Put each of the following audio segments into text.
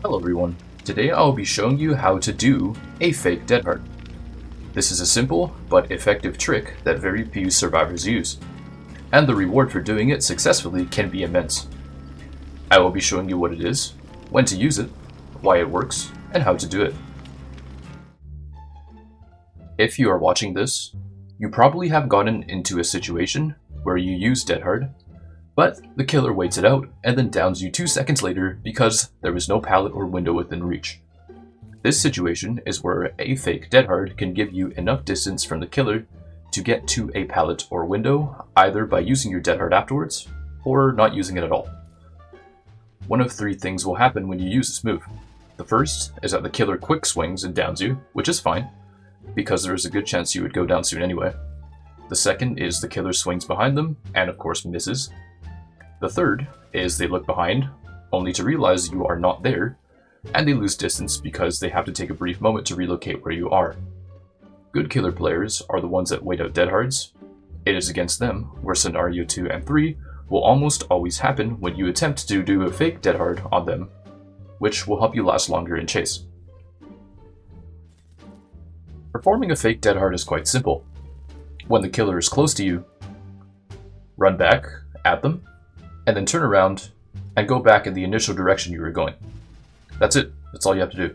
Hello everyone, today I will be showing you how to do a fake dead hard. This is a simple but effective trick that very few survivors use, and the reward for doing it successfully can be immense. I will be showing you what it is, when to use it, why it works, and how to do it. If you are watching this, you probably have gotten into a situation where you use dead hard, but the killer waits it out and then downs you 2 seconds later because there was no pallet or window within reach. This situation is where a fake dead hard can give you enough distance from the killer to get to a pallet or window, either by using your dead hard afterwards, or not using it at all. One of 3 things will happen when you use this move. The first is that the killer quick swings and downs you, which is fine, because there is a good chance you would go down soon anyway. The second is the killer swings behind them, and of course misses. The third is they look behind, only to realize you are not there, and they lose distance because they have to take a brief moment to relocate where you are. Good killer players are the ones that wait out dead hards. It is against them where scenario 2 and 3 will almost always happen when you attempt to do a fake dead hard on them, which will help you last longer in chase. Performing a fake dead hard is quite simple. When the killer is close to you, run back at them, and then turn around and go back in the initial direction you were going. That's it. That's all you have to do.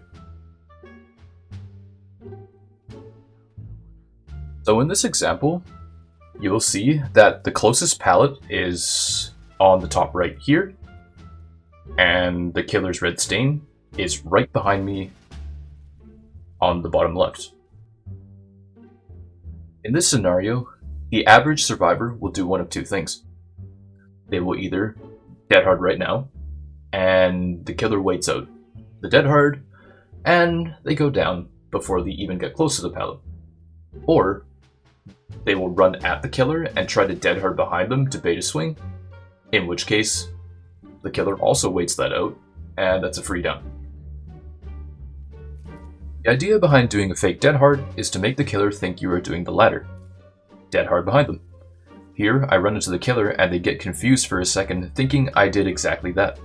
So in this example, you will see that the closest pallet is on the top right here, and the killer's red stain is right behind me on the bottom left. In this scenario, the average survivor will do one of 2 things. They will either dead hard right now, and the killer waits out the dead hard, and they go down before they even get close to the pallet. Or they will run at the killer and try to dead hard behind them to bait a swing, in which case the killer also waits that out, and that's a free down. The idea behind doing a fake dead hard is to make the killer think you are doing the latter. Dead hard behind them. Here, I run into the killer and they get confused for a second, thinking I did exactly that.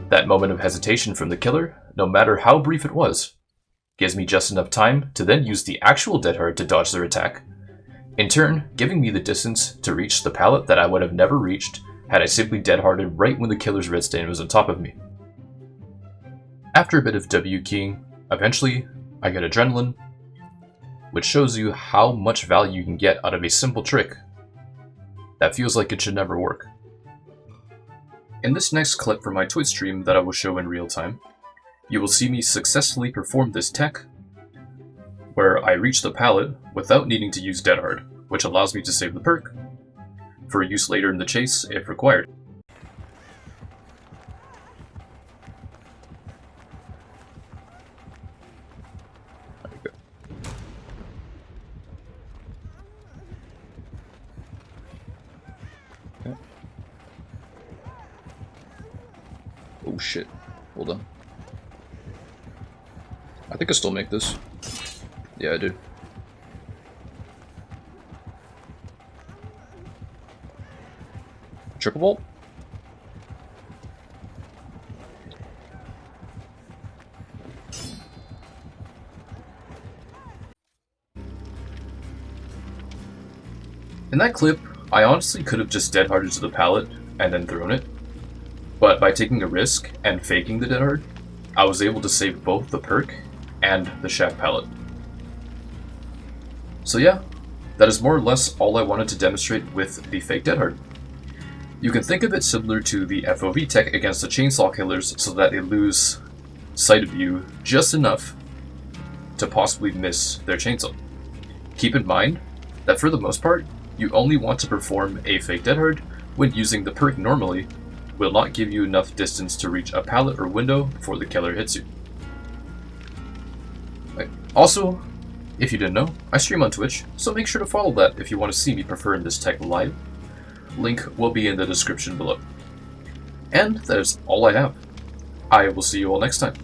That moment of hesitation from the killer, no matter how brief it was, gives me just enough time to then use the actual dead hard to dodge their attack, in turn giving me the distance to reach the pallet that I would have never reached had I simply dead harded right when the killer's red stain was on top of me. After a bit of W keying, eventually I get adrenaline, which shows you how much value you can get out of a simple trick that feels like it should never work. In this next clip from my Twitch stream that I will show in real time, you will see me successfully perform this tech, where I reach the pallet without needing to use dead hard, which allows me to save the perk, for use later in the chase if required. Oh shit, hold on. I think I still make this. Yeah, I do. Triple bolt? In that clip, I honestly could have just dead harded to the pallet and then thrown it. But by taking a risk and faking the dead hard, I was able to save both the perk and the shack pallet. So yeah, that is more or less all I wanted to demonstrate with the fake dead hard. You can think of it similar to the FOV tech against the chainsaw killers so that they lose sight of you just enough to possibly miss their chainsaw. Keep in mind that for the most part, you only want to perform a fake dead hard when using the perk normally will not give you enough distance to reach a pallet or window before the killer hits you. Also, if you didn't know, I stream on Twitch, so make sure to follow that if you want to see me perform this tech live. Link will be in the description below. And that is all I have. I will see you all next time.